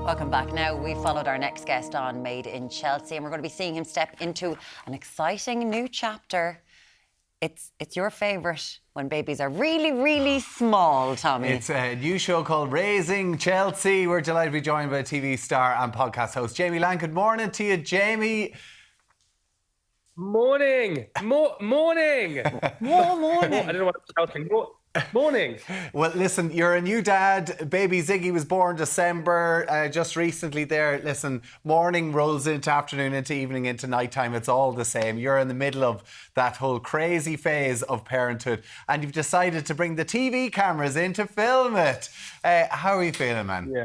Welcome back. Now, we followed our next guest on Made in Chelsea, and we're going to be seeing him step into an exciting new chapter. It's your favourite when babies are really, really small, Tommy. It's a new show called Raising Chelsea. We're delighted to be joined by TV star and podcast host Jamie Laing. Good morning to you, Jamie. Morning. Morning. Morning. I don't know what I'm shouting. Morning. Well, listen, you're a new dad. Baby Ziggy was born December, just recently there. Listen, morning rolls into afternoon, into evening, into nighttime. It's all the same. You're in the middle of that whole crazy phase of parenthood, and you've decided to bring the TV cameras in to film it. How are you feeling, man? Yeah.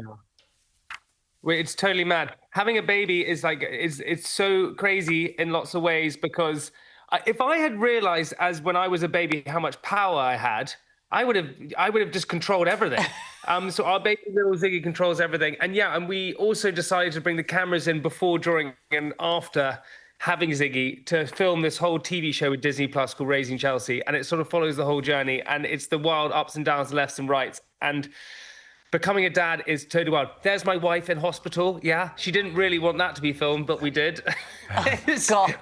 Wait, it's totally mad. Having a baby is like, it's so crazy in lots of ways, because if I had realized as when I was a baby how much power I had, I would have just controlled everything. So our baby little Ziggy controls everything. And we also decided to bring the cameras in before, during, and after having Ziggy to film this whole TV show with Disney Plus called Raising Chelsea. And it sort of follows the whole journey. And it's the wild ups and downs, lefts and rights. And becoming a dad is totally wild. There's my wife in hospital. Yeah, she didn't really want that to be filmed, but we did. God.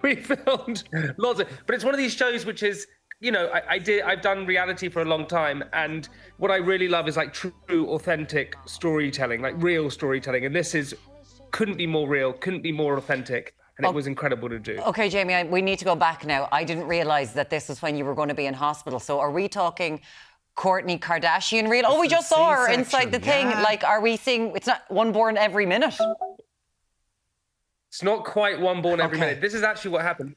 We filmed lots of, but it's one of these shows which is, you know, I've done reality for a long time, and what I really love is like true, authentic storytelling, like real storytelling, and this couldn't be more real, couldn't be more authentic, and it was incredible to do. Okay, Jamie, we need to go back now. I didn't realise that this was when you were going to be in hospital. So are we talking Kourtney Kardashian real? Oh, we just saw her inside the thing. Like, are we seeing, it's not one born every minute? It's not quite one born every minute. This is actually what happened.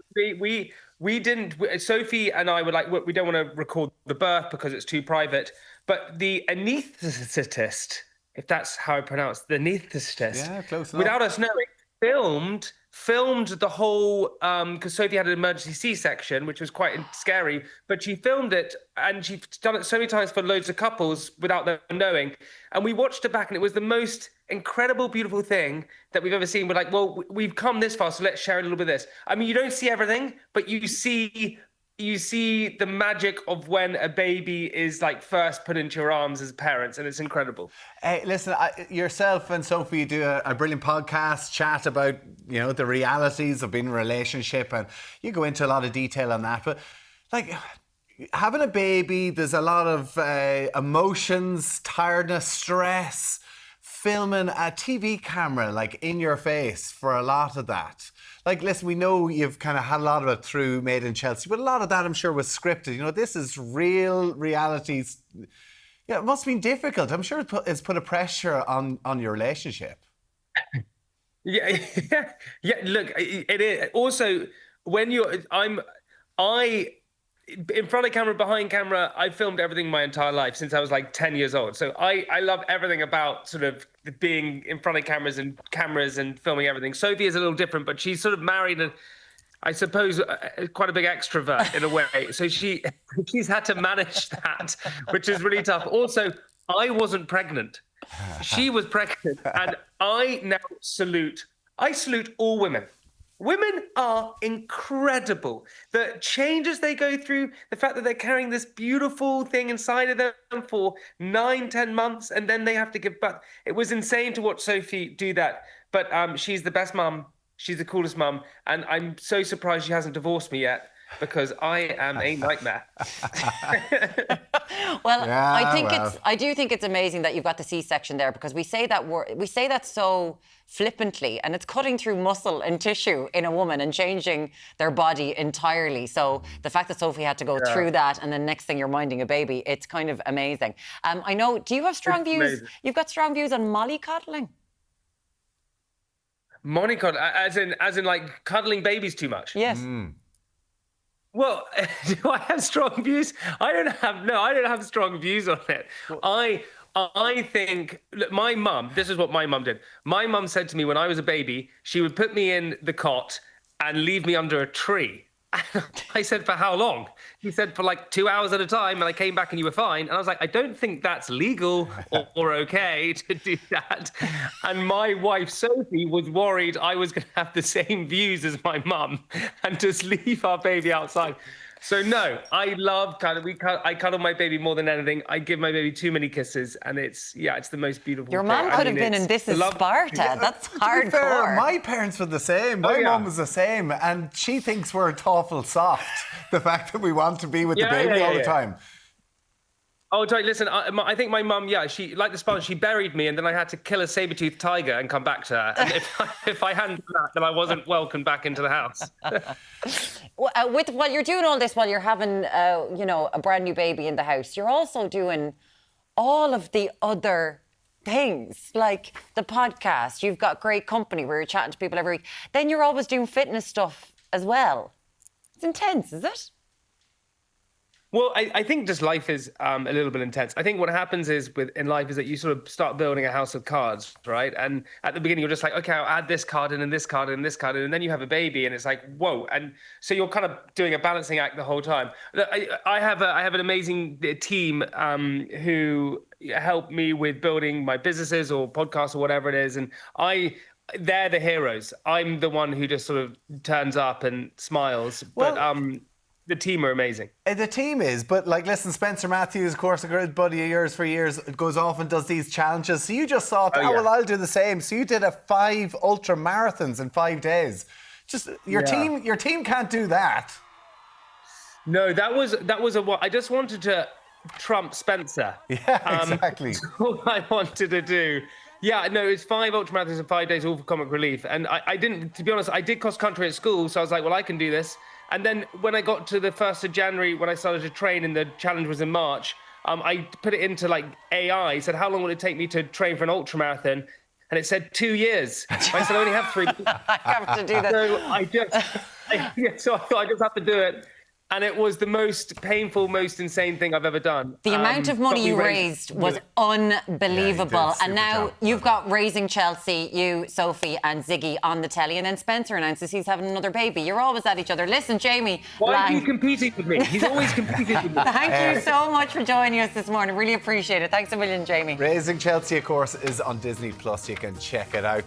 We didn't, Sophie and I were like, we don't want to record the birth because it's too private. But the anaesthetist, if that's how I pronounce the anaesthetist, close enough, without us knowing, filmed the whole, because Sophie had an emergency C-section, which was quite scary, but she filmed it, and she's done it so many times for loads of couples without them knowing. And we watched it back, and it was the most incredible, beautiful thing that we've ever seen. We're like, well, we've come this far, so let's share a little bit of this. I mean, you don't see everything, but you see the magic of when a baby is like first put into your arms as parents, and it's incredible. Hey, listen, yourself and Sophie do a brilliant podcast chat about, you know, the realities of being in a relationship, and you go into a lot of detail on that. But like, having a baby, there's a lot of emotions, tiredness, stress. Filming a TV camera like in your face for a lot of that. Like, listen, we know you've kind of had a lot of it through Made in Chelsea, but a lot of that I'm sure was scripted. You know, this is real realities. Yeah, it must have been difficult. I'm sure it's put a pressure on your relationship. Yeah. Look, it is. Also, when in front of camera, behind camera, I filmed everything my entire life since I was like 10 years old. So I love everything about sort of being in front of cameras and filming everything. Sophie is a little different, but she's sort of married and I suppose quite a big extrovert in a way. So she's had to manage that, which is really tough. Also, I wasn't pregnant. She was pregnant, and I salute all women. Women are incredible. The changes they go through, the fact that they're carrying this beautiful thing inside of them for 9-10 months, and then they have to give birth. It was insane to watch Sophie do that. But she's the best mum. She's the coolest mum. And I'm so surprised she hasn't divorced me yet, because I am a nightmare. Well, yeah, I do think it's amazing that you've got the C-section there, because we say that so flippantly, and it's cutting through muscle and tissue in a woman and changing their body entirely. So the fact that Sophie had to go through that, and then next thing you're minding a baby, it's kind of amazing. I know. Do you have strong views? Amazing. You've got strong views on mollycoddling. Mollycoddling, as in like cuddling babies too much. Yes. Well, do I have strong views? I don't have strong views on it. I think, look, my mum, this is what my mum did. My mum said to me when I was a baby, she would put me in the cot and leave me under a tree. I said, for how long? He said, for like 2 hours at a time, and I came back and you were fine. And I was like, I don't think that's legal or okay to do that. And my wife, Sophie, was worried I was going to have the same views as my mum and just leave our baby outside. So no, I love I cuddle my baby more than anything. I give my baby too many kisses, and it's the most beautiful Your thing. mom could have been in This Is Sparta. That's hardcore. Fair, my parents were the same. My mom was the same, and she thinks we're awful soft. The fact that we want to be with the baby all the time. Oh, sorry, listen, I think my mum, she, like the Spartan, she buried me and then I had to kill a saber-toothed tiger and come back to her. And if I hadn't done that, then I wasn't welcomed back into the house. While you're doing all this, while you're having, a brand new baby in the house, you're also doing all of the other things, like the podcast. You've got great company where you're chatting to people every week. Then you're always doing fitness stuff as well. It's intense, is it? Well, I think just life is a little bit intense. I think what happens in life is that you sort of start building a house of cards, right? And at the beginning, you're just like, okay, I'll add this card in and this card in and this card in, and then you have a baby, and it's like, whoa! And so you're kind of doing a balancing act the whole time. I have an amazing team who help me with building my businesses or podcasts or whatever it is, and they're the heroes. I'm the one who just sort of turns up and smiles, but the team are amazing. The team is, but like, listen, Spencer Matthews, of course, a good buddy of yours for years, goes off and does these challenges. So you just thought, well, I'll do the same. So you did 5 ultramarathons in 5 days. Just your team can't do that. No, that was I just wanted to trump Spencer. Yeah, exactly. That's all I wanted to do. Yeah, no, it's 5 ultramarathons in 5 days, all for comic relief. And I didn't, to be honest, I did cross country at school, so I was like, well, I can do this. And then when I got to the 1st of January, when I started to train and the challenge was in March, I put it into like AI, said, how long will it take me to train for an ultramarathon? And it said 2 years. I said, I only have 3. I have to do that. So I thought I just have to do it. And it was the most painful, most insane thing I've ever done. The amount of money you raised was unbelievable. And now you've got Raising Chelsea, you, Sophie and Ziggy on the telly. And then Spencer announces he's having another baby. You're always at each other. Listen, Jamie. Why are you competing with me? He's always competing with me. Thank you so much for joining us this morning. Really appreciate it. Thanks a million, Jamie. Raising Chelsea, of course, is on Disney+. You can check it out.